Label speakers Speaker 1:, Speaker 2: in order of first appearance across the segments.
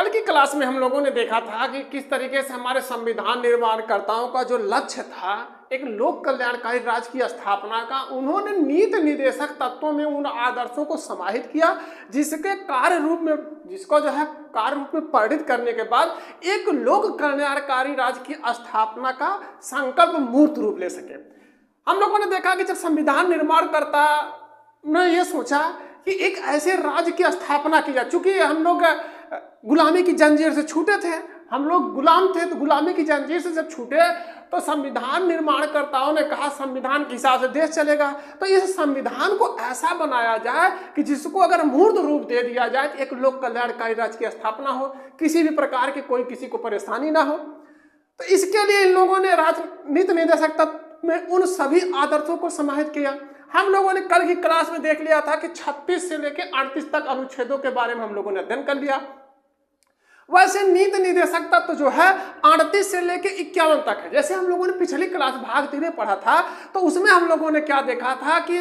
Speaker 1: कल की क्लास में हम लोगों ने देखा था कि किस तरीके से हमारे संविधान निर्माणकर्ताओं का जो लक्ष्य था एक लोक कल्याणकारी राज्य की स्थापना का, उन्होंने नीति निर्देशक तत्वों में उन आदर्शों को समाहित किया जिसको जो है कार्य रूप में परिणित करने के बाद एक लोक कल्याणकारी राज्य की स्थापना का संकल्प मूर्त रूप ले सके। हम लोगों ने देखा कि जब संविधान निर्माणकर्ता ने यह सोचा कि एक ऐसे राज्य की स्थापना की जाए, चूंकि हम लोग गुलामी की जंजीर से छूटे थे, हम लोग गुलाम थे, तो गुलामी की जंजीर से जब छूटे तो संविधान निर्माणकर्ताओं ने कहा संविधान के हिसाब से देश चलेगा, तो इस संविधान को ऐसा बनाया जाए कि जिसको अगर मूर्त रूप दे दिया जाए तो एक लोक कल्याणकारी राज्य की स्थापना हो, किसी भी प्रकार की कोई किसी को परेशानी ना हो। तो इसके लिए इन लोगों ने नीति निर्देशक तत्व में उन सभी आदर्शों को समाहित किया। हम लोगों ने कल की क्लास में देख लिया था कि 36 से लेकर 38 तक अनुच्छेदों के बारे में हम लोगों ने अध्ययन कर लिया। वैसे नीति निर्देशक तत्व जो है 38 से लेकर 51 तक है। जैसे हम लोगों ने पिछली क्लास भाग 3 में पढ़ा था, तो उसमें हम लोगों ने क्या देखा था कि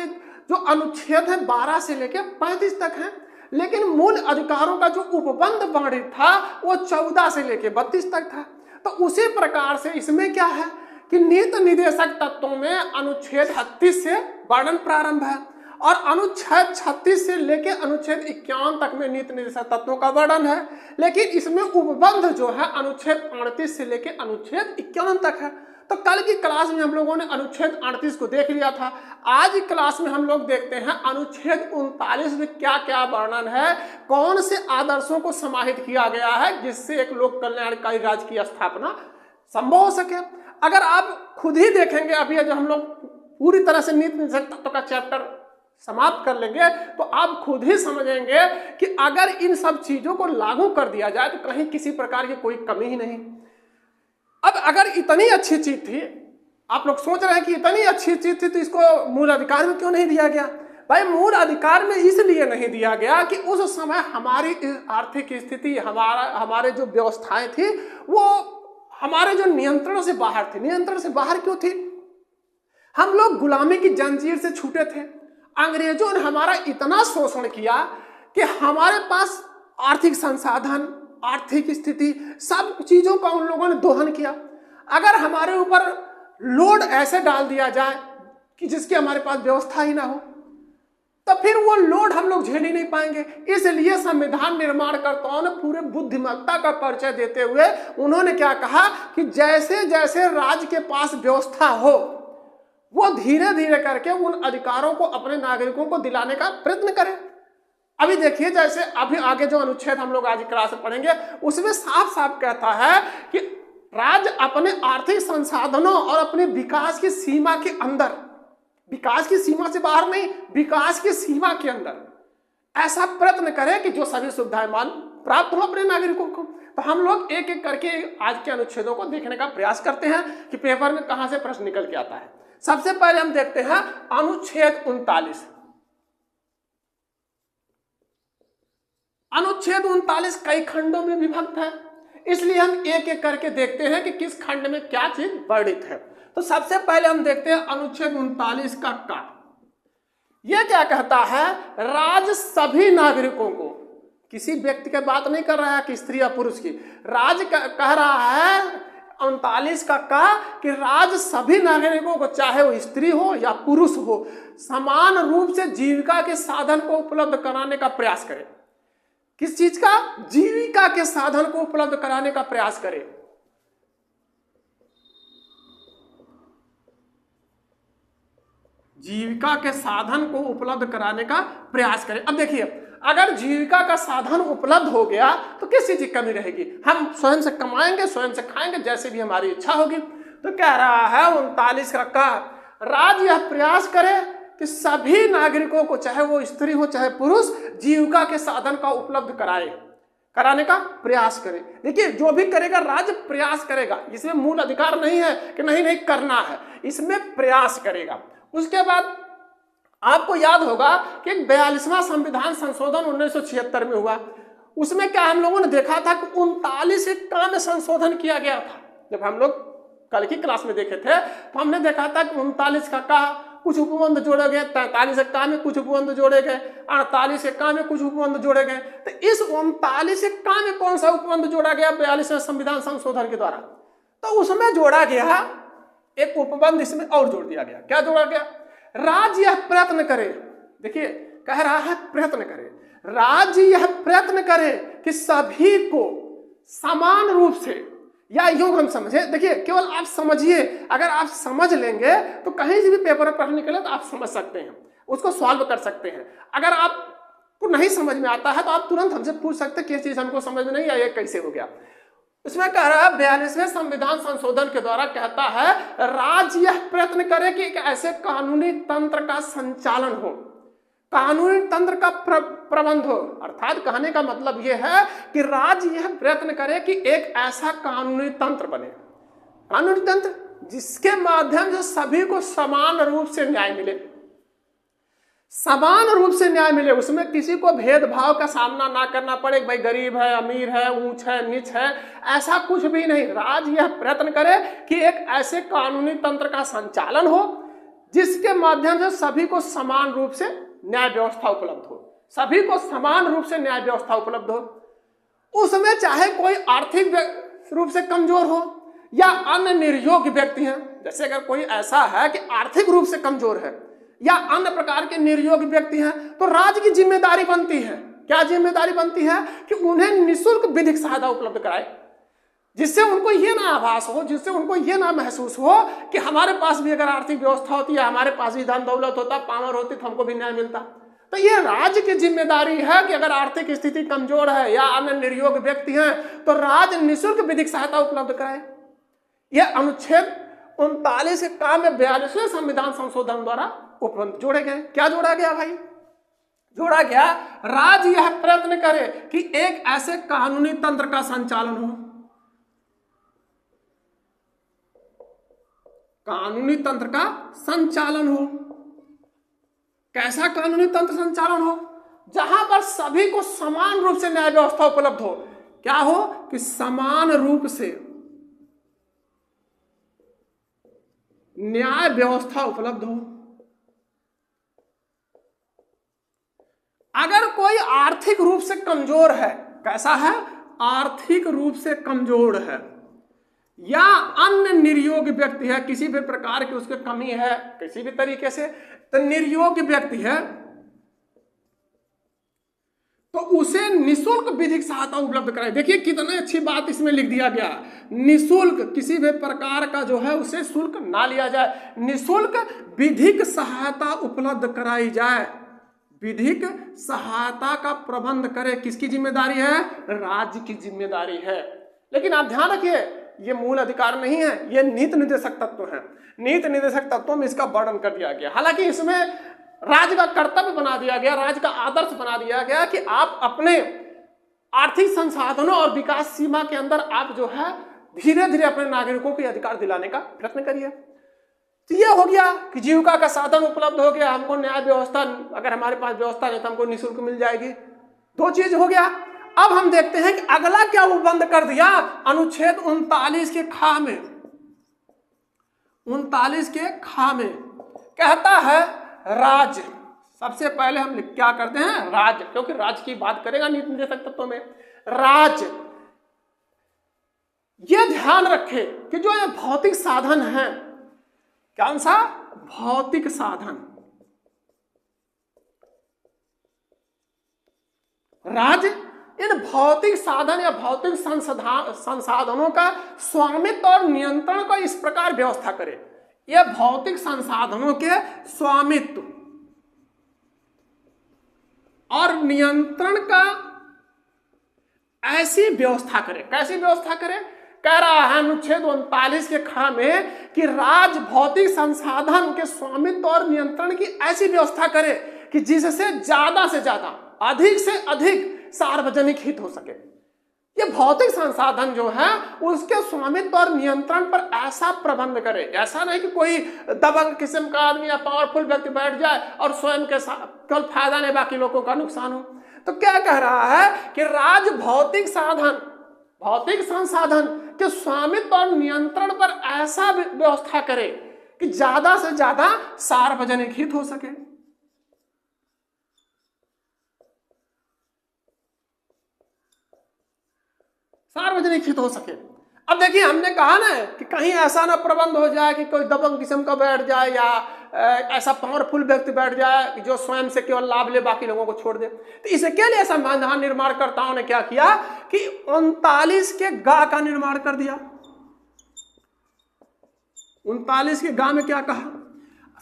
Speaker 1: जो अनुच्छेद है 12 से लेकर 35 तक है, लेकिन मूल अधिकारों का जो उपबंध वर्णित था वो 14 से लेकर 32 तक था। तो उसी प्रकार से इसमें क्या है कि नीति निर्देशक तत्वों में अनुच्छेद 36 से वर्णन प्रारंभ है और अनुच्छेद 36 से लेकर अनुच्छेद 51 तक में नीति निर्देशक तत्वों का वर्णन है, लेकिन इसमें उपबंध जो है अनुच्छेद 38 से लेकर अनुच्छेद 51 तक है। तो कल की क्लास में हम लोगों ने अनुच्छेद 38 को देख लिया था। आज की क्लास में हम लोग देखते हैं अनुच्छेद 39 में क्या क्या वर्णन है, कौन से आदर्शों को समाहित किया गया है जिससे एक लोक कल्याणकारी राज्य की स्थापना संभव हो सके। अगर आप खुद ही देखेंगे, अभी जब हम लोग पूरी तरह से नीति निर्देशक तत्व का चैप्टर समाप्त कर लेंगे तो आप खुद ही समझेंगे कि अगर इन सब चीजों को लागू कर दिया जाए तो कहीं किसी प्रकार की कोई कमी ही नहीं। अब अगर इतनी अच्छी चीज थी, आप लोग सोच रहे हैं कि इतनी अच्छी चीज थी तो इसको मूल अधिकार में क्यों नहीं दिया गया? भाई मूल अधिकार में इसलिए नहीं दिया गया कि उस समय हमारी आर्थिक स्थिति, हमारे जो व्यवस्थाएं थी वो हमारे जो नियंत्रण से बाहर थी। नियंत्रण से बाहर क्यों थी? हम लोग गुलामी की जंजीर से छूटे थे। अंग्रेजों ने हमारा इतना शोषण किया कि हमारे पास आर्थिक संसाधन, आर्थिक स्थिति, सब चीजों का उन लोगों ने दोहन किया। अगर हमारे ऊपर लोड ऐसे डाल दिया जाए कि जिसकी हमारे पास व्यवस्था ही ना हो, तो फिर वो लोड हम लोग झेल ही नहीं पाएंगे। इसलिए संविधान निर्माणकर्ताओं ने पूरे बुद्धिमत्ता का परिचय देते हुए उन्होंने क्या कहा कि जैसे जैसे राज्य के पास व्यवस्था हो वो धीरे धीरे करके उन अधिकारों को अपने नागरिकों को दिलाने का प्रयत्न करें। अभी देखिए, जैसे अभी आगे जो अनुच्छेद हम लोग आज क्लास में पढ़ेंगे उसमें साफ साफ कहता है कि राज्य अपने आर्थिक संसाधनों और अपने विकास की सीमा के अंदर, विकास की सीमा से बाहर नहीं, विकास की सीमा के अंदर ऐसा प्रयत्न करे कि जो सभी सुविधाएं प्राप्त हो अपने नागरिकों को। तो हम लोग एक एक करके आज के अनुच्छेदों को देखने का प्रयास करते हैं कि पेपर में कहां से प्रश्न निकल के आता है। सबसे पहले हम देखते हैं अनुच्छेद 39। अनुच्छेद 39 कई खंडों में विभक्त है, इसलिए हम एक एक करके देखते हैं कि किस खंड में क्या चीज वर्णित है। तो सबसे पहले हम देखते हैं अनुच्छेद 39 का यह क्या कहता है? राज्य सभी नागरिकों को, किसी व्यक्ति की बात नहीं कर रहा है कि स्त्री या पुरुष की, राज्य कह रहा है 39 का कि राज्य सभी नागरिकों को, चाहे वो स्त्री हो या पुरुष हो, समान रूप से जीविका के साधन को उपलब्ध कराने का प्रयास करे। किस चीज का? जीविका के साधन को उपलब्ध कराने का प्रयास करे। जीविका के साधन को उपलब्ध कराने का प्रयास करें। अब देखिए, अगर जीविका का साधन उपलब्ध हो गया तो किस चीज की कमी रहेगी? हम स्वयं से कमाएंगे, स्वयं से खाएंगे, जैसे भी हमारी इच्छा होगी। तो कह रहा है 39 का राज्य यह प्रयास करे कि सभी नागरिकों को, चाहे वो स्त्री हो चाहे पुरुष, जीविका के साधन का उपलब्ध कराने का प्रयास करे। देखिए, जो भी करेगा राज्य प्रयास करेगा, इसमें मूल अधिकार नहीं है कि नहीं करना है, इसमें प्रयास करेगा। उसके बाद आपको याद होगा कि 42वां संविधान संशोधन 1976 में हुआ। उसमें क्या हम लोगों ने देखा था कि 39 का में संशोधन किया गया था। जब हम लोग कल की क्लास में देखे थे तो हमने देखा था कि 39 का कुछ उपबंध जोड़े गए, 43 का में कुछ उपबंध जोड़े गए, 48 का में कुछ उपबंध जोड़े गए। तो इस 39 का में कौन सा उपबंध जोड़ा गया 42वें संविधान संशोधन के द्वारा? तो उसमें जोड़ा गया एक उपबंध, इसमें और जोड़ दिया गया। क्या जोड़ा गया? राज्य यह प्रयत्न करे, देखिए कह रहा है प्रयत्न करे, राज्य यह प्रयत्न करे कि सभी को समान रूप से, या यूं हम समझे, देखिए केवल आप समझिए, अगर आप समझ लेंगे तो कहीं से भी पेपर पढ़ने निकले तो आप समझ सकते हैं, उसको सॉल्व कर सकते हैं। अगर आपको नहीं समझ में आता है तो आप तुरंत हमसे पूछ सकते हैं कि ये चीज हमको समझ में नहीं आई, ये कैसे हो गया। इसमें कह रहा है 42वें संविधान संशोधन के द्वारा कहता है राज्य यह प्रयत्न करे कि एक ऐसे कानूनी तंत्र का संचालन हो, कानूनी तंत्र का प्रबंध हो। अर्थात कहने का मतलब यह है कि राज्य यह प्रयत्न करे कि एक ऐसा कानूनी तंत्र बने, कानूनी तंत्र जिसके माध्यम से सभी को समान रूप से न्याय मिले, समान रूप से न्याय मिले, उसमें किसी को भेदभाव का सामना ना करना पड़े, भाई गरीब है, अमीर है, ऊंच है, नीच है, ऐसा कुछ भी नहीं। राज्य यह प्रयत्न करे कि एक ऐसे कानूनी तंत्र का संचालन हो जिसके माध्यम से सभी को समान रूप से न्याय व्यवस्था उपलब्ध हो, सभी को समान रूप से न्याय व्यवस्था उपलब्ध हो। उसमें चाहे कोई आर्थिक रूप से कमजोर हो या अन्य निर्योग्य व्यक्ति हैं, जैसे अगर कोई ऐसा है कि आर्थिक रूप से कमजोर है या अन्य प्रकार के निर्योग्य व्यक्ति हैं, तो राज्य की जिम्मेदारी बनती है, क्या जिम्मेदारी बनती है कि उन्हें निःशुल्क विधिक सहायता उपलब्ध कराए, जिससे उनको ये ना आभास हो, जिससे उनको ये ना महसूस हो कि हमारे पास भी अगर आर्थिक व्यवस्था होती है, हमारे पास भी धन दौलत होता, पावर होती तो हमको भी न्याय मिलता। तो ये राज्य की जिम्मेदारी है कि अगर आर्थिक स्थिति कमजोर है या अन्य निर्योग्य व्यक्ति हैं तो राज्य निःशुल्क विधिक सहायता उपलब्ध कराए। यह अनुच्छेद 39 के काम में 42वें संविधान संशोधन द्वारा उपबंध जोड़े गए। क्या जोड़ा गया भाई? जोड़ा गया राज्य यह प्रयत्न करे कि एक ऐसे कानूनी तंत्र का संचालन हो, कानूनी तंत्र का संचालन हो। कैसा कानूनी तंत्र संचालन हो? जहां पर सभी को समान रूप से न्याय व्यवस्था उपलब्ध हो। क्या हो? कि समान रूप से न्याय व्यवस्था उपलब्ध हो। अगर कोई आर्थिक रूप से कमजोर है, कैसा है? आर्थिक रूप से कमजोर है या अन्य निर्योग्य व्यक्ति है, किसी भी प्रकार की उसकी कमी है किसी भी तरीके से, तो निर्योग्य व्यक्ति है तो उसे निःशुल्क विधिक सहायता उपलब्ध कराए। देखिए कितनी अच्छी बात इसमें लिख दिया गया, निःशुल्क, किसी भी प्रकार का जो है उसे शुल्क ना लिया जाए, निःशुल्क विधिक सहायता उपलब्ध कराई जाए। विधिक सहायता का प्रबंध करे, किसकी जिम्मेदारी है? राज्य की जिम्मेदारी है। लेकिन आप ध्यान रखिए ये मूल अधिकार नहीं है, ये नीति निर्देशक तत्व है। नीति निर्देशक तत्वों में इसका वर्णन कर दिया गया। हालांकि इसमें राज्य का कर्तव्य बना दिया गया, राज्य का आदर्श बना दिया गया कि आप अपने आर्थिक संसाधनों और विकास सीमा के अंदर आप जो है धीरे धीरे अपने नागरिकों को अधिकार दिलाने का प्रयत्न करिए। तो यह हो गया कि जीविका का साधन उपलब्ध हो गया, हमको न्याय व्यवस्था, अगर हमारे पास व्यवस्था नहीं तो हमको निःशुल्क मिल जाएगी। दो चीज हो गया। अब हम देखते हैं कि अगला क्या वो बंद कर दिया अनुच्छेद 39 के खा में। 39 के खा में कहता है राज्य, सबसे पहले हम क्या करते हैं? राज्य, क्योंकि राज्य की बात करेगा नीति निर्देशक तत्वों में। राज्य ये ध्यान रखे कि जो ये भौतिक साधन है, कौन सा? भौतिक साधन। राज्य इन भौतिक साधन या भौतिक संसाधनों का स्वामित्व और नियंत्रण को इस प्रकार व्यवस्था करे। यह भौतिक संसाधनों के स्वामित्व और नियंत्रण का ऐसी व्यवस्था करे। कैसी व्यवस्था करे? कह रहा है अनुच्छेद 39 के खा में कि राज्य भौतिक संसाधन के स्वामित्व और नियंत्रण की ऐसी व्यवस्था करे कि जिससे ज्यादा से ज्यादा, अधिक से अधिक सार्वजनिक हित हो सके। ये भौतिक संसाधन जो है उसके स्वामित्व और नियंत्रण पर ऐसा प्रबंध करे, ऐसा नहीं कि कोई दबंग किस्म का आदमी या पावरफुल व्यक्ति बैठ जाए और स्वयं के साथ केवल फायदा नहीं, बाकी लोगों का नुकसान हो। तो क्या कह रहा है कि राज्य भौतिक साधन, भौतिक संसाधन के स्वामित्व और नियंत्रण पर ऐसा व्यवस्था करे कि ज्यादा से ज्यादा सार्वजनिक हित हो सके। सार्वजनिक हित हो सके। अब देखिए, हमने कहा ना कि कहीं ऐसा ना प्रबंध हो जाए कि कोई दबंग किस्म का बैठ जाए या ऐसा पावरफुल व्यक्ति बैठ जाए जो स्वयं से केवल लाभ ले, बाकी लोगों को छोड़ दे। तो इसके लिए संविधान निर्माणकर्ताओं ने क्या किया कि 39 के गा का निर्माण कर दिया। 39 के गा में क्या कहा?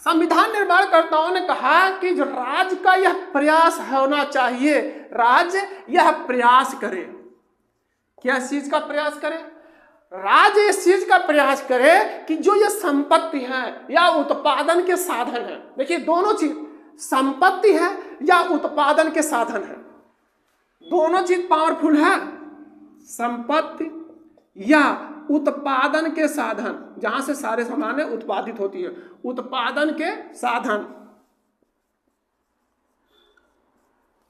Speaker 1: संविधान निर्माणकर्ताओं ने कहा कि जो राज्य का यह प्रयास होना चाहिए, राज्य यह प्रयास करे। क्या चीज का प्रयास करे? राज्य इस चीज का प्रयास करे कि जो ये संपत्ति है या उत्पादन के साधन है, देखिए दोनों चीज, संपत्ति है या उत्पादन के साधन है, दोनों चीज पावरफुल है। संपत्ति या उत्पादन के साधन, जहां से सारे सामानें उत्पादित होती है, उत्पादन के साधन।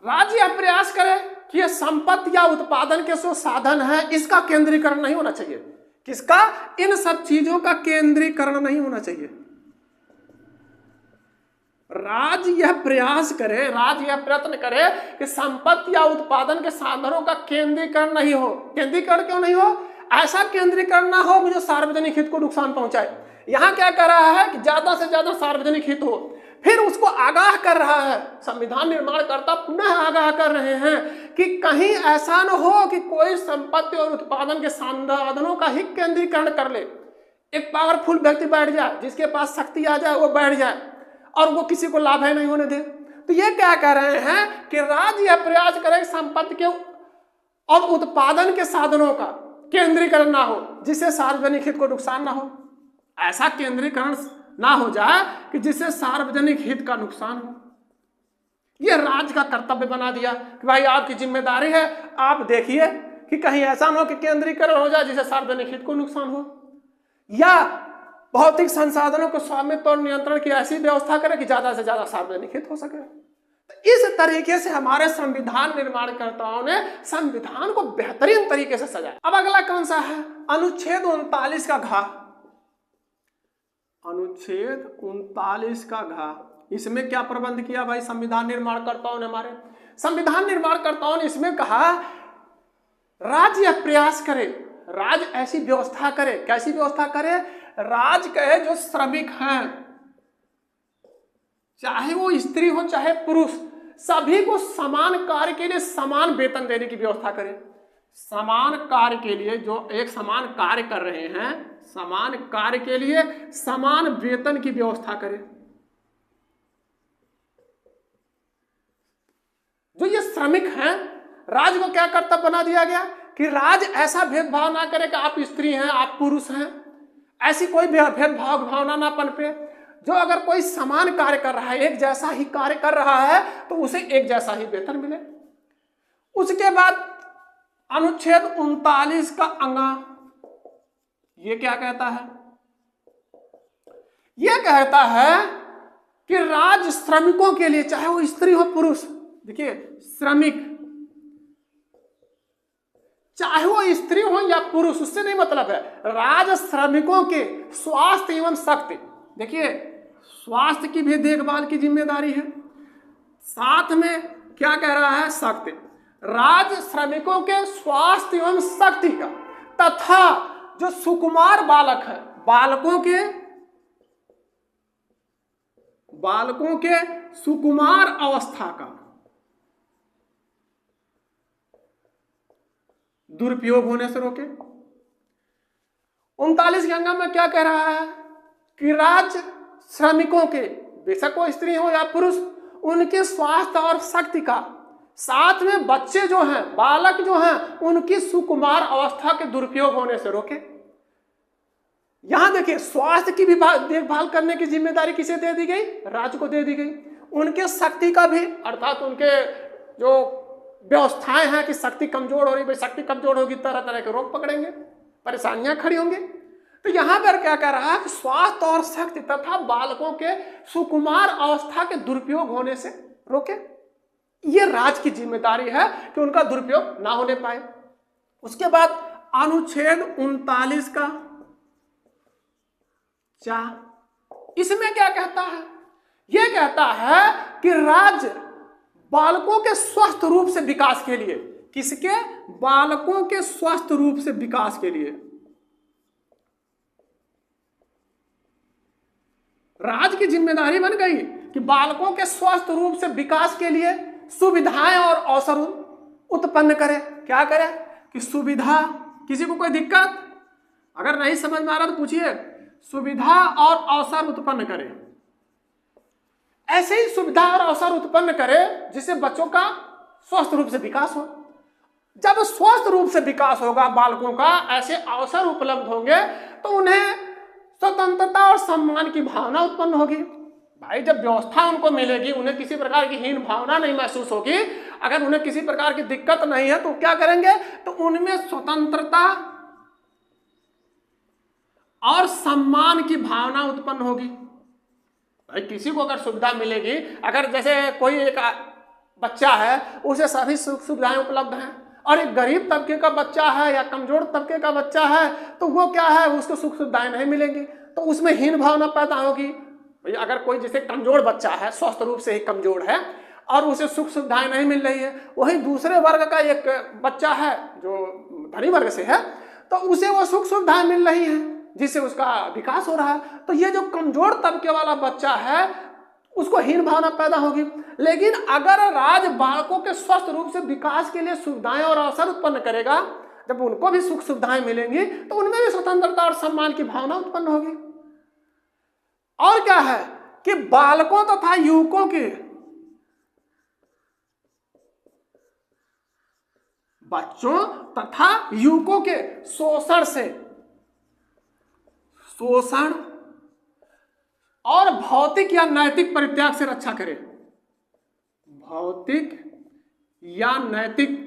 Speaker 1: राज्य यह प्रयास करे कि यह संपत्ति या उत्पादन के जो साधन है, इसका केंद्रीकरण नहीं होना चाहिए। किसका? इन सब चीजों का केंद्रीकरण नहीं होना चाहिए। राज्य यह प्रयास करे, राज्य यह प्रयत्न करे कि संपत्ति या उत्पादन के साधनों का केंद्रीकरण नहीं हो। केंद्रीकरण क्यों नहीं हो? ऐसा केंद्रीकरण ना हो जो सार्वजनिक हित को नुकसान पहुंचाए। यहां क्या कर रहा है कि ज्यादा से ज्यादा सार्वजनिक हित हो, फिर उसको आगाह कर रहा है। संविधान निर्माणकर्ता पुनः आगाह कर रहे हैं कि कहीं ऐसा न हो कि कोई संपत्ति और उत्पादन के साधनों का ही केंद्रीकरण कर ले। एक पावरफुल व्यक्ति बैठ जाए, जिसके पास शक्ति आ जाए, वो बैठ जाए और वो किसी को लाभ है नहीं होने दे। तो ये क्या कह रहे हैं कि राज्य यह प्रयास करे संपत्ति के और उत्पादन के साधनों का केंद्रीकरण ना हो, जिससे सार्वजनिक हित को नुकसान ना हो। ऐसा केंद्रीकरण ना हो जाए कि जिससे सार्वजनिक हित का नुकसान हो। यह राज्य का कर्तव्य बना दिया कि भाई आपकी जिम्मेदारी है, आप देखिए कि कहीं ऐसा ना हो कि केंद्रीकरण हो जाए जिससे सार्वजनिक हित को नुकसान हो, या भौतिक संसाधनों को स्वामित्व और नियंत्रण की ऐसी व्यवस्था करें कि ज्यादा से ज्यादा सार्वजनिक हित हो सके। तो इस तरीके से हमारे संविधान निर्माणकर्ताओं ने संविधान को बेहतरीन तरीके से सजाया। अब अगला कौन सा है? अनुच्छेद 39 का घ। अनुच्छेद 39 का घ, इसमें क्या प्रबंध किया भाई संविधान निर्माणकर्ताओं ने? हमारे संविधान निर्माणकर्ताओं ने इसमें कहा राज्य यह प्रयास करे, राज्य ऐसी व्यवस्था करे। कैसी व्यवस्था करे? राज्य कहे जो श्रमिक हैं, चाहे वो स्त्री हो चाहे पुरुष, सभी को समान कार्य के लिए समान वेतन देने की व्यवस्था करे। समान कार्य के लिए जो एक समान कार्य कर रहे हैं, समान कार्य के लिए समान वेतन की व्यवस्था करे। जो ये श्रमिक हैं, राज्य को क्या कर्तव्य बना दिया गया कि राज्य ऐसा भेदभाव ना करे कि आप स्त्री हैं आप पुरुष हैं, ऐसी कोई भेदभाव भावना ना पनपे। जो अगर कोई समान कार्य कर रहा है, एक जैसा ही कार्य कर रहा है, तो उसे एक जैसा ही वेतन मिले। उसके बाद अनुच्छेद 39 का अंगा ये क्या कहता है? यह कहता है कि राज्य श्रमिकों के लिए, चाहे वो स्त्री हो पुरुष, देखिए श्रमिक, चाहे वो स्त्री हो या पुरुष, उससे नहीं मतलब है। राज्य श्रमिकों के स्वास्थ्य एवं शक्ति, देखिए स्वास्थ्य की भी देखभाल की जिम्मेदारी है, साथ में क्या कह रहा है? शक्ति। राज्य श्रमिकों के स्वास्थ्य एवं शक्ति का तथा जो सुकुमार बालक है, बालकों के सुकुमार अवस्था का दुरुपयोग होने से रोके। 39 के अंग में क्या कह रहा है कि राज्य श्रमिकों के, बेशक वो स्त्री हो या पुरुष, उनके स्वास्थ्य और शक्ति का, साथ में बच्चे जो हैं, बालक जो हैं, उनकी सुकुमार अवस्था के दुरुपयोग होने से रोके। यहां देखिए स्वास्थ्य की भी देखभाल करने की जिम्मेदारी किसे दे दी गई? राज्य को दे दी गई। उनके शक्ति का भी, अर्थात उनके जो व्यवस्थाएं हैं कि शक्ति कमजोर हो रही, भाई शक्ति कमजोर होगी तरह तरह के रोग पकड़ेंगे, परेशानियां खड़ी होंगी। तो यहां पर क्या कह रहा है कि स्वास्थ्य और शक्ति तथा बालकों के सुकुमार अवस्था के दुरुपयोग होने से रोके। ये राज्य की जिम्मेदारी है कि उनका दुरुपयोग ना होने पाए। उसके बाद अनुच्छेद 39 का चा, इसमें क्या कहता है? यह कहता है कि राज्य बालकों के स्वस्थ रूप से विकास के लिए, किसके? बालकों के स्वस्थ रूप से विकास के लिए राज्य की जिम्मेदारी बन गई कि बालकों के स्वस्थ रूप से विकास के लिए सुविधाएं और अवसर उत्पन्न करे। क्या करे? कि सुविधा, किसी को कोई दिक्कत अगर नहीं समझ में आ रहा तो पूछिए, सुविधा और अवसर उत्पन्न करे। ऐसे ही सुविधा और अवसर उत्पन्न करे जिससे बच्चों का स्वस्थ रूप से विकास हो। जब स्वस्थ रूप से विकास होगा बालकों का, ऐसे अवसर उपलब्ध होंगे तो उन्हें स्वतंत्रता और सम्मान की भावना उत्पन्न होगी। भाई जब व्यवस्था उनको मिलेगी, उन्हें किसी प्रकार की हीन भावना नहीं महसूस होगी, अगर उन्हें किसी प्रकार की दिक्कत नहीं है तो क्या करेंगे? तो उनमें स्वतंत्रता और सम्मान की भावना उत्पन्न होगी। भाई किसी को अगर सुविधा मिलेगी, अगर जैसे कोई एक बच्चा है उसे सभी सुख सुविधाएं उपलब्ध हैं, और एक गरीब तबके का बच्चा है या कमजोर तबके का बच्चा है तो वो क्या है, उसको सुख सुविधाएं नहीं मिलेंगी, तो उसमें हीन भावना पैदा होगी। भाई अगर कोई जैसे कमजोर बच्चा है, स्वस्थ रूप से ही कमजोर है और उसे सुख सुविधाएं नहीं मिल रही है, वहीं दूसरे वर्ग का एक बच्चा है जो धनी वर्ग से है तो उसे वो सुख सुविधाएं मिल रही हैं जिससे उसका विकास हो रहा है। तो ये जो कमजोर तबके वाला बच्चा है उसको हीन भावना पैदा होगी। लेकिन अगर राज्य बालकों के स्वस्थ रूप से विकास के लिए सुविधाएं और अवसर उत्पन्न करेगा, जब उनको भी सुख सुविधाएं मिलेंगी तो उनमें भी स्वतंत्रता और सम्मान की भावना उत्पन्न होगी। और क्या है कि बालकों तथा युवकों के, बच्चों तथा युवकों के शोषण और भौतिक या नैतिक परित्याग से रक्षा करे। भौतिक या नैतिक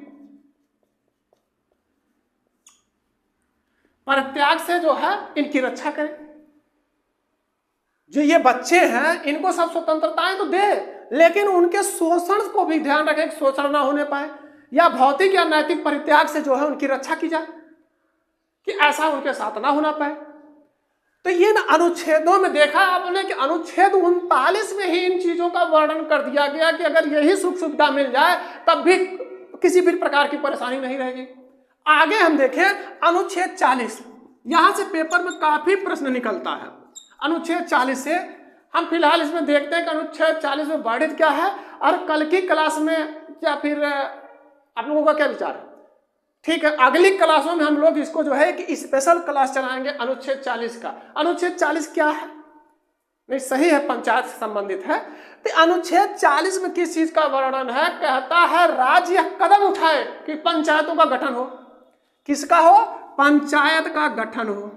Speaker 1: परित्याग से जो है इनकी रक्षा करे। जो ये बच्चे हैं इनको सब स्वतंत्रताएं तो दे, लेकिन उनके शोषण को भी ध्यान रखे कि शोषण ना होने पाए, या भौतिक या नैतिक परित्याग से जो है उनकी रक्षा की जाए कि ऐसा उनके साथ ना होना पाए। तो ये ना अनुच्छेदों में देखा आपने कि अनुच्छेद 39 में ही इन चीजों का वर्णन कर दिया गया कि अगर यही सुख सुविधा मिल जाए तब भी किसी भी प्रकार की परेशानी नहीं रहेगी। आगे हम देखें अनुच्छेद 40, यहां से पेपर में काफी प्रश्न निकलता है। अनुच्छेद 40 से हम फिलहाल इसमें देखते हैं कि अनुच्छेद 40 में वर्णित क्या है, और कल की क्लास में या फिर आप लोगों का क्या विचार है? ठीक है, अगली क्लासों में हम लोग इसको जो है कि स्पेशल क्लास चलाएंगे अनुच्छेद 40 का। अनुच्छेद 40 क्या है? नहीं सही है, पंचायत से संबंधित है। तो अनुच्छेद 40 में किस चीज का वर्णन है? कहता है राज्य यह कदम उठाए कि पंचायतों का गठन हो। किसका हो? पंचायत का गठन हो।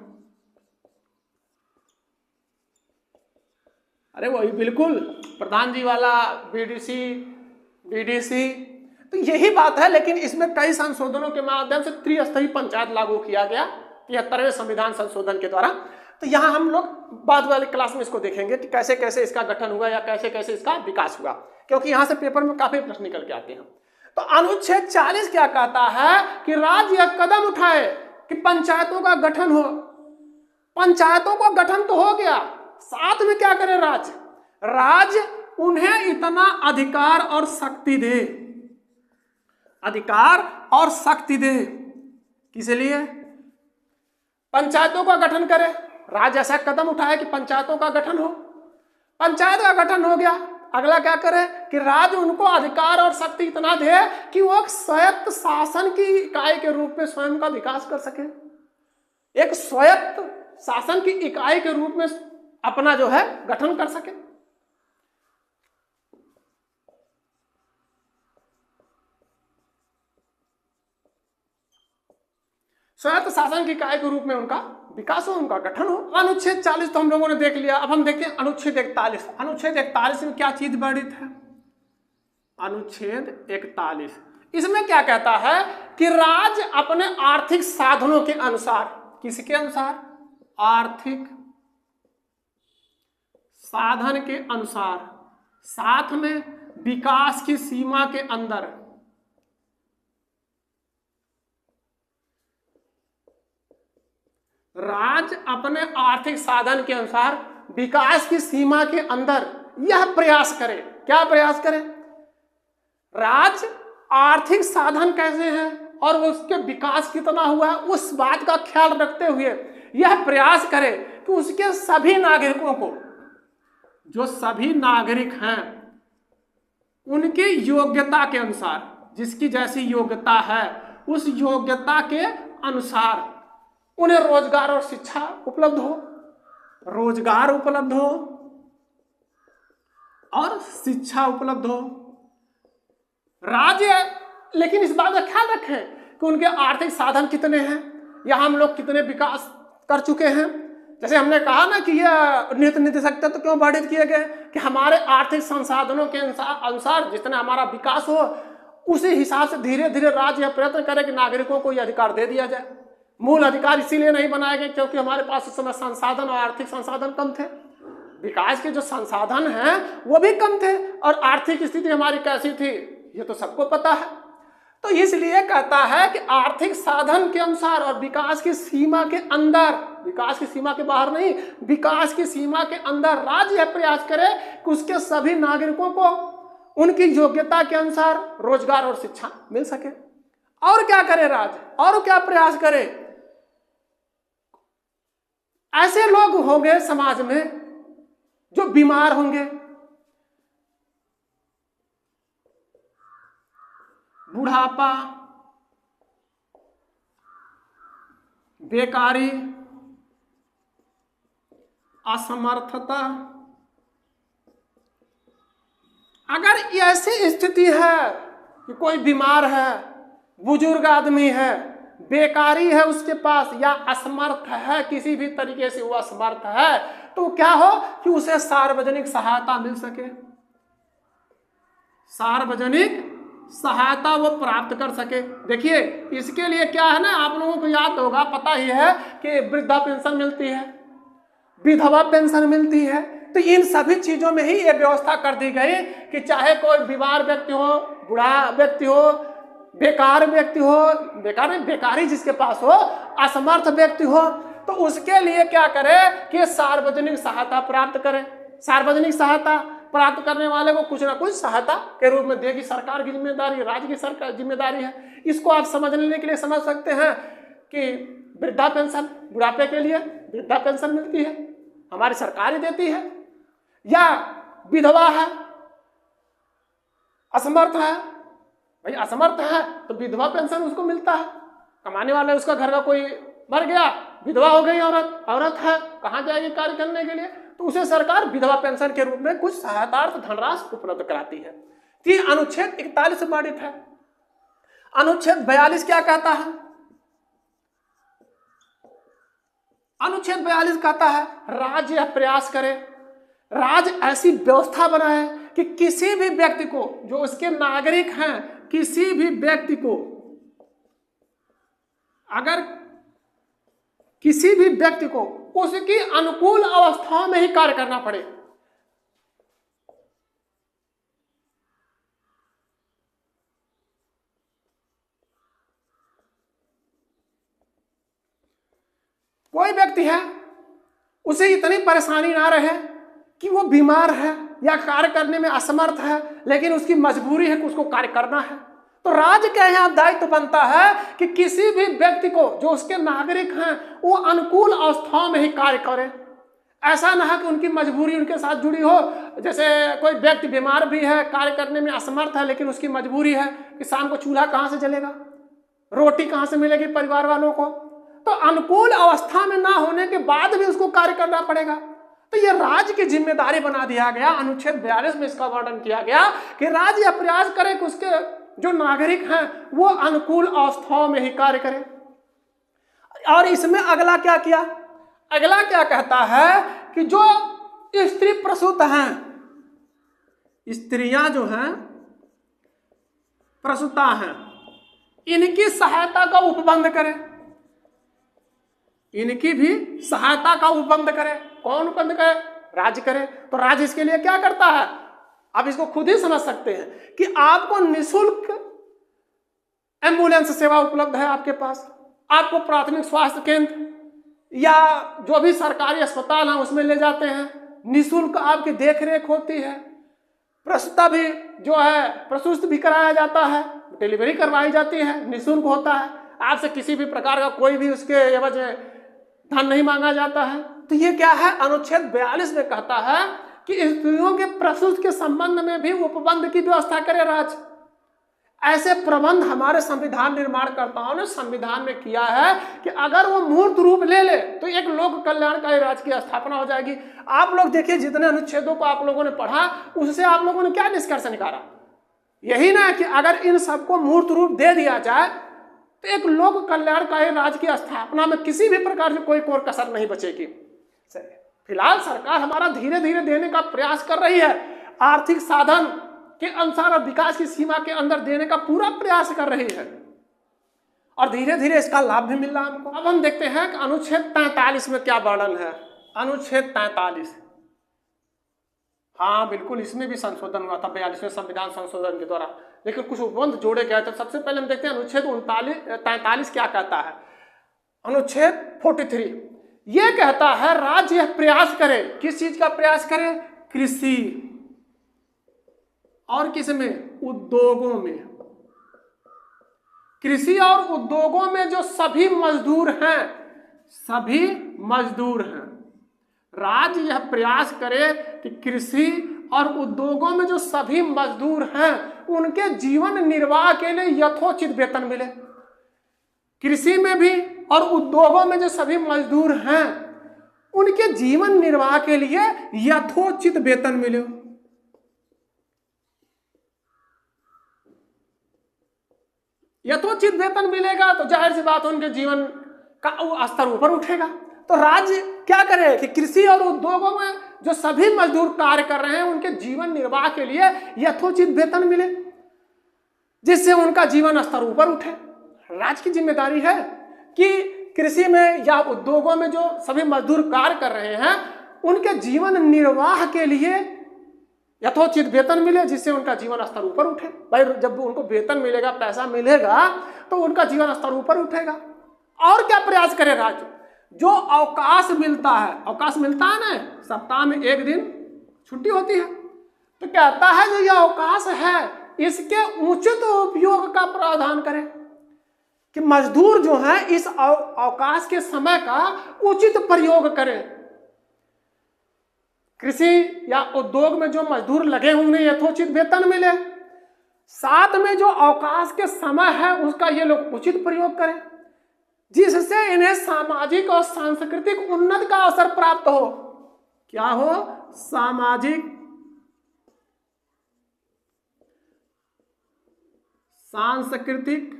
Speaker 1: अरे वही बिल्कुल प्रधान जी वाला बीडीसी तो यही बात है, लेकिन इसमें कई संशोधनों के माध्यम से त्रिस्तरीय पंचायत लागू किया गया 73वें संविधान संशोधन के द्वारा। तो यहाँ हम लोग बाद वाली क्लास में इसको देखेंगे कि कैसे कैसे इसका गठन हुआ या कैसे कैसे इसका विकास हुआ, क्योंकि यहाँ से पेपर में काफी प्रश्न निकल के आते हैं। तो अनुच्छेद 40 क्या कहता है कि राज्य यह कदम उठाए कि पंचायतों का गठन हो। पंचायतों का गठन तो हो गया, साथ में क्या करे राज्य उन्हें इतना अधिकार और शक्ति दे, अधिकार और शक्ति दे। किस लिए? पंचायतों का गठन करे। राज्य ऐसा कदम उठाए कि पंचायतों का गठन हो। पंचायत का गठन हो गया, अगला क्या करे कि राज्य उनको अधिकार और शक्ति इतना दे कि वो एक स्वायत्त शासन की इकाई के रूप में स्वयं का विकास कर सके, एक स्वायत्त शासन की इकाई के रूप में अपना जो है गठन कर सके। स्वायत्त शासन की इकाई के रूप में उनका विकास हो, उनका गठन हो। अनुच्छेद 40 तो हम लोगों ने देख लिया। अब हम देखते हैं अनुच्छेद 41। अनुच्छेद 41 में क्या चीज वर्णित है? अनुच्छेद 41 इसमें क्या कहता है कि राज्य अपने आर्थिक साधनों के अनुसार, किसके अनुसार? आर्थिक साधन के अनुसार, साथ में विकास की सीमा के अंदर राज्य अपने आर्थिक साधन के अनुसार विकास की सीमा के अंदर यह प्रयास करे। क्या प्रयास करे? राज्य आर्थिक साधन कैसे हैं और उसके विकास कितना हुआ है उस बात का ख्याल रखते हुए यह प्रयास करे कि उसके सभी नागरिकों को, जो सभी नागरिक हैं, उनकी योग्यता के अनुसार, जिसकी जैसी योग्यता है उस योग्यता के अनुसार उन्हें रोजगार और शिक्षा उपलब्ध हो, रोजगार उपलब्ध हो और शिक्षा उपलब्ध हो। राज्य लेकिन इस बात का ख्याल रखें कि उनके आर्थिक साधन कितने हैं या हम लोग कितने विकास कर चुके हैं। जैसे हमने कहा ना कि यह नीति निर्देशक तत्व क्यों वर्णित किए गए कि हमारे आर्थिक संसाधनों के अनुसार जितना हमारा विकास हो उसी हिसाब से धीरे धीरे राज्य यह प्रयत्न करे कि नागरिकों को यह अधिकार दे दिया जाए। मूल अधिकार इसीलिए नहीं बनाए गए क्योंकि हमारे पास उस समय संसाधन और आर्थिक संसाधन कम थे। विकास के जो संसाधन हैं वो भी कम थे और आर्थिक स्थिति हमारी कैसी थी ये तो सबको पता है। तो इसलिए कहता है कि आर्थिक साधन के अनुसार और विकास की सीमा के अंदर, विकास की सीमा के बाहर नहीं, विकास की सीमा के अंदर राज्य यह प्रयास करे कि उसके सभी नागरिकों को उनकी योग्यता के अनुसार रोजगार और शिक्षा मिल सके। और क्या करे राज्य, और क्या प्रयास करे? ऐसे लोग होंगे समाज में जो बीमार होंगे, बुढ़ापा, बेकारी, असमर्थता, अगर ऐसी स्थिति है कि कोई बीमार है, बुजुर्ग आदमी है, बेकारी है उसके पास या असमर्थ है, किसी भी तरीके से वो असमर्थ है, तो क्या हो कि उसे सार्वजनिक सहायता मिल सके, सार्वजनिक सहायता वो प्राप्त कर सके। देखिए इसके लिए क्या है ना, आप लोगों को याद होगा, पता ही है कि वृद्धा पेंशन मिलती है, विधवा पेंशन मिलती है। तो इन सभी चीजों में ही ये व्यवस्था कर दी गई कि चाहे कोई बीमार व्यक्ति हो, बूढ़ा व्यक्ति हो, बेकार व्यक्ति हो, बेकार नहीं, बेकारी जिसके पास हो, असमर्थ व्यक्ति हो, तो उसके लिए क्या करे कि सार्वजनिक सहायता प्राप्त करे। सार्वजनिक सहायता प्राप्त करने वाले को कुछ ना कुछ सहायता के रूप में देगी सरकार की जिम्मेदारी, राज्य की सरकार जिम्मेदारी है। इसको आप समझ लेने के लिए समझ सकते हैं कि वृद्धा पेंशन, बुढ़ापे के लिए वृद्धा पेंशन मिलती है, हमारी सरकार ही देती है, या विधवा है, असमर्थ है, भाई असमर्थ है तो विधवा पेंशन उसको मिलता है। कमाने वाला उसका घर का कोई मर गया, विधवा हो गई औरत है, कहाँ जाएगी कार्य करने के लिए, तो उसे सरकार विधवा पेंशन के रूप में कुछ सहायतार्थ धनराशि उपलब्ध कराती है। कि अनुच्छेद 41 से वर्णित है। अनुच्छेद 42 क्या कहता है? अनुच्छेद 42 कहता है राज्य प्रयास करे, राज्य ऐसी व्यवस्था बनाए कि किसी भी व्यक्ति को, जो उसके नागरिक हैं, किसी भी व्यक्ति को, अगर किसी भी व्यक्ति को उसकी अनुकूल अवस्थाओं में ही कार्य करना पड़े। कोई व्यक्ति है, उसे इतनी परेशानी ना रहे कि वो बीमार है या कार्य करने में असमर्थ है, लेकिन उसकी मजबूरी है कि उसको कार्य करना है, तो राज्य का यहाँ दायित्व बनता है कि किसी भी व्यक्ति को, जो उसके नागरिक हैं, वो अनुकूल अवस्थाओं में ही कार्य करें। ऐसा ना है कि उनकी मजबूरी उनके साथ जुड़ी हो। जैसे कोई व्यक्ति बीमार भी है, कार्य करने में असमर्थ है, लेकिन उसकी मजबूरी है कि शाम को चूल्हा कहाँ से जलेगा, रोटी कहाँ से मिलेगी परिवार वालों को, तो अनुकूल अवस्था में ना होने के बाद भी उसको कार्य करना पड़ेगा। तो ये राज्य की जिम्मेदारी बना दिया गया। अनुच्छेद 42 में इसका वर्णन किया गया कि राज्य प्रयास करे कि उसके जो नागरिक हैं वो अनुकूल अवस्थाओं में ही कार्य करें। और इसमें अगला क्या किया? अगला क्या कहता है कि जो स्त्री प्रसूत हैं, स्त्रियां जो हैं प्रसूता हैं, इनकी सहायता का उपबंध करें, इनकी भी सहायता का उपबंध करे। कौन उपबंध करे? राज्य करे। तो राज्य इसके लिए क्या करता है? आप इसको खुद ही समझ सकते हैं कि आपको निःशुल्क एम्बुलेंस सेवा उपलब्ध है आपके पास, आपको प्राथमिक स्वास्थ्य केंद्र या जो भी सरकारी अस्पताल हैं उसमें ले जाते हैं, निःशुल्क आपकी देखरेख होती है, प्रसूता भी जो है प्रसूत भी कराया जाता है, डिलीवरी करवाई जाती है, निःशुल्क होता है, आपसे किसी भी प्रकार का कोई भी उसके एवज धन नहीं मांगा जाता है। तो ये क्या है, अनुच्छेद 42 में कहता है कि स्त्रियों के प्रसूत के संबंध में भी उपबंध की व्यवस्था करे राज्य। ऐसे प्रबंध हमारे संविधान निर्माणकर्ताओं ने संविधान में किया है कि अगर वो मूर्त रूप ले ले तो एक लोक कल्याणकारी राज्य की स्थापना हो जाएगी। आप लोग देखिए, जितने अनुच्छेदों को आप लोगों ने पढ़ा उससे आप लोगों ने क्या निष्कर्ष निकाला, यही ना कि अगर इन सबको मूर्त रूप दे दिया जाए तो एक लोक कल्याणकारी राज्य की स्थापना में किसी भी प्रकार से कोई कोर कसर नहीं बचेगी। फिलहाल सरकार हमारा धीरे धीरे देने का प्रयास कर रही है, आर्थिक साधन के अनुसार और विकास की सीमा के अंदर देने का पूरा प्रयास कर रही है और धीरे धीरे इसका लाभ भी मिल रहा है हमको। अब हम देखते हैं कि अनुच्छेद 43 में क्या वर्णन है। अनुच्छेद 43, हाँ बिल्कुल, इसमें भी संशोधन हुआ था 42वें संविधान संशोधन के द्वारा, लेकिन कुछ उपबंध जोड़े गए थे। सबसे पहले हम देखते हैं अनुच्छेद 43 क्या कहता है। अनुच्छेद 43 ये कहता है राज्य यह प्रयास करे, किस चीज का प्रयास करे, कृषि और किसमें, उद्योगों में। कृषि और उद्योगों में जो सभी मजदूर हैं, सभी मजदूर हैं, राज्य यह प्रयास करे कि कृषि और उद्योगों में जो सभी मजदूर हैं उनके जीवन निर्वाह के लिए यथोचित वेतन मिले। कृषि में भी और उद्योगों में जो सभी मजदूर हैं उनके जीवन निर्वाह के लिए यथोचित वेतन मिले। यथोचित वेतन मिलेगा तो जाहिर सी बात उनके जीवन का स्तर ऊपर उठेगा। तो राज्य क्या करे कि कृषि और उद्योगों में जो सभी मजदूर कार्य कर रहे हैं उनके जीवन निर्वाह के लिए यथोचित वेतन मिले, जिससे उनका जीवन स्तर ऊपर उठे। राज्य की जिम्मेदारी है कि कृषि में या उद्योगों में जो सभी मजदूर कार्य कर रहे हैं उनके जीवन निर्वाह के लिए यथोचित वेतन मिले, जिससे उनका जीवन स्तर ऊपर उठे। भाई जब उनको वेतन मिलेगा, पैसा मिलेगा तो उनका जीवन स्तर ऊपर उठेगा। और क्या प्रयास करे राज्य, जो अवकाश मिलता है, अवकाश मिलता है ना, सप्ताह में एक दिन छुट्टी होती है, तो कहता है जो यह अवकाश है इसके उचित उपयोग का प्रावधान करें कि मजदूर जो है इस अवकाश के समय का उचित प्रयोग करें। कृषि या उद्योग में जो मजदूर लगे उन्हें यथोचित वेतन मिले, साथ में जो अवकाश के समय है उसका ये लोग उचित प्रयोग करें, जिससे इन्हें सामाजिक और सांस्कृतिक उन्नति का अवसर प्राप्त हो। क्या हो, सामाजिक सांस्कृतिक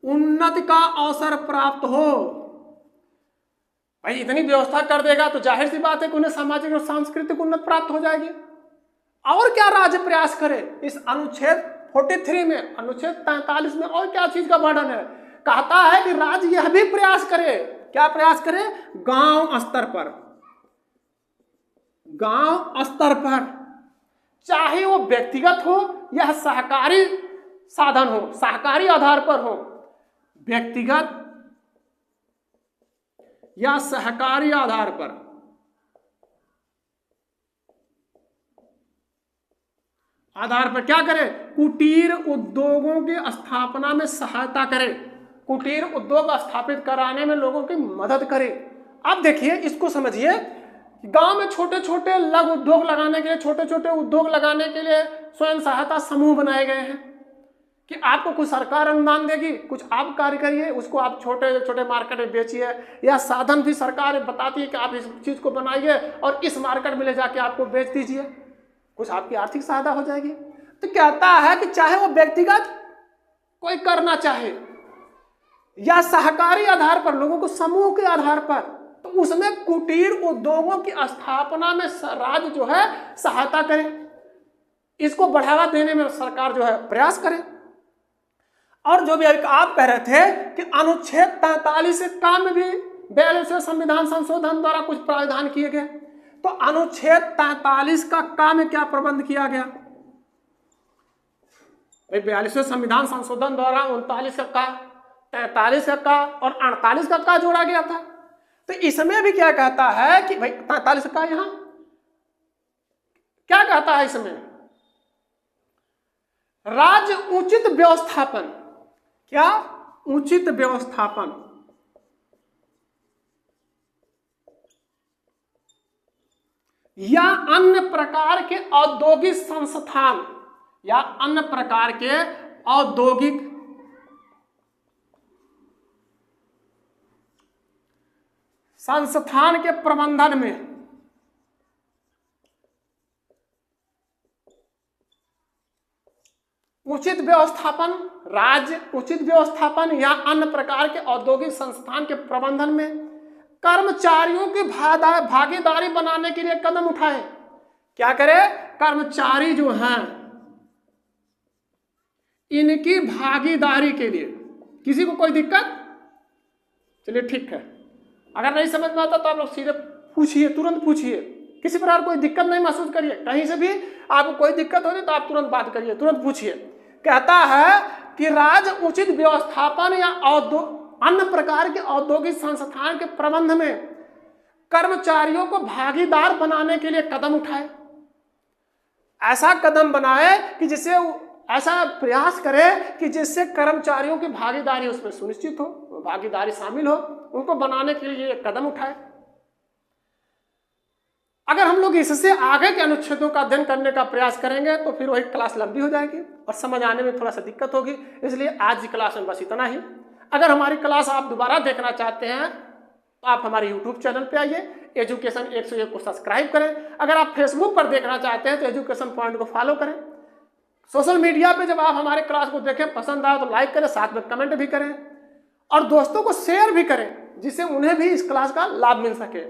Speaker 1: उन्नति का अवसर प्राप्त हो। भाई इतनी व्यवस्था कर देगा तो जाहिर सी बात है कि उन्हें सामाजिक और सांस्कृतिक उन्नति प्राप्त हो जाएगी। और क्या राज्य प्रयास करे इस अनुच्छेद 43 में, अनुच्छेद 43 में और क्या चीज का वर्णन है, कहता है कि राज्य यह भी प्रयास करे, क्या प्रयास करे, गांव स्तर पर, गांव स्तर पर, चाहे वो व्यक्तिगत हो या सहकारी साधन हो, सहकारी आधार पर हो, व्यक्तिगत या सहकारी आधार पर, क्या करे, कुटीर उद्योगों की स्थापना में सहायता करे, कुटीर उद्योग स्थापित कराने में लोगों की मदद करे। अब देखिए, इसको समझिए, गांव में छोटे छोटे लघु उद्योग लगाने के लिए, छोटे छोटे उद्योग लगाने के लिए स्वयं सहायता समूह बनाए गए हैं कि आपको कुछ सरकार अनुदान देगी, कुछ आप कार्य करिए, उसको आप छोटे छोटे मार्केट में बेचिए, या साधन भी सरकार बताती है कि आप इस चीज़ को बनाइए और इस मार्केट में ले जाके आपको बेच दीजिए, कुछ आपकी आर्थिक सहायता हो जाएगी। तो कहता है कि चाहे वो व्यक्तिगत कोई करना चाहे या सहकारी आधार पर, लोगों को समूह के आधार पर, तो उसमें कुटीर उद्योगों की स्थापना में राज्य जो है सहायता करे, इसको बढ़ावा देने में सरकार जो है प्रयास करे। और जो भी आप कह रहे थे कि अनुच्छेद 43 के काम में भी 42वें संविधान संशोधन द्वारा कुछ प्रावधान किए गए, तो अनुच्छेद 43 का काम में क्या प्रबंध किया गया, 42वें संविधान संशोधन द्वारा 39 का 43 का और 48 का जोड़ा गया था। तो इसमें भी क्या कहता है कि भाई 43 का यहां क्या कहता है, इसमें राज्य उचित व्यवस्थापन, क्या उचित व्यवस्थापन या अन्य प्रकार के औद्योगिक संस्थान या अन्य प्रकार के औद्योगिक संस्थान के प्रबंधन में उचित व्यवस्थापन, राज्य उचित व्यवस्थापन या अन्य प्रकार के औद्योगिक संस्थान के प्रबंधन में कर्मचारियों की भागीदारी बनाने के लिए कदम उठाएं। क्या करे, कर्मचारी जो हैं इनकी भागीदारी के लिए। किसी को कोई दिक्कत? चलिए ठीक है, अगर नहीं समझ में आता तो आप लोग सीधे पूछिए, तुरंत पूछिए, किसी प्रकार कोई दिक्कत नहीं महसूस करिए। कहीं से भी आपको कोई दिक्कत हो तो आप तुरंत बात करिए, तुरंत पूछिए। कहता है कि राज्य उचित व्यवस्थापन या अन्य प्रकार के औद्योगिक संस्थान के प्रबंध में कर्मचारियों को भागीदार बनाने के लिए कदम उठाए। ऐसा कदम बनाए कि जिससे ऐसा प्रयास करे कि जिससे कर्मचारियों की भागीदारी उसमें सुनिश्चित हो, भागीदारी शामिल हो, उनको बनाने के लिए कदम उठाए। अगर हम लोग इससे आगे के अनुच्छेदों का अध्ययन करने का प्रयास करेंगे तो फिर वही क्लास लंबी हो जाएगी और समझ आने में थोड़ा सा दिक्कत होगी। इसलिए आज की क्लास में बस इतना ही। अगर हमारी क्लास आप दोबारा देखना चाहते हैं तो आप हमारे YouTube चैनल पे आइए, एजुकेशन 101 को सब्सक्राइब करें। अगर आप फेसबुक पर देखना चाहते हैं तो एजुकेशन पॉइंट को फॉलो करें। सोशल मीडिया पे जब आप हमारे क्लास को देखें, पसंद आए तो लाइक करें, साथ में कमेंट भी करें और दोस्तों को शेयर भी करें जिससे उन्हें भी इस क्लास का लाभ मिल सके।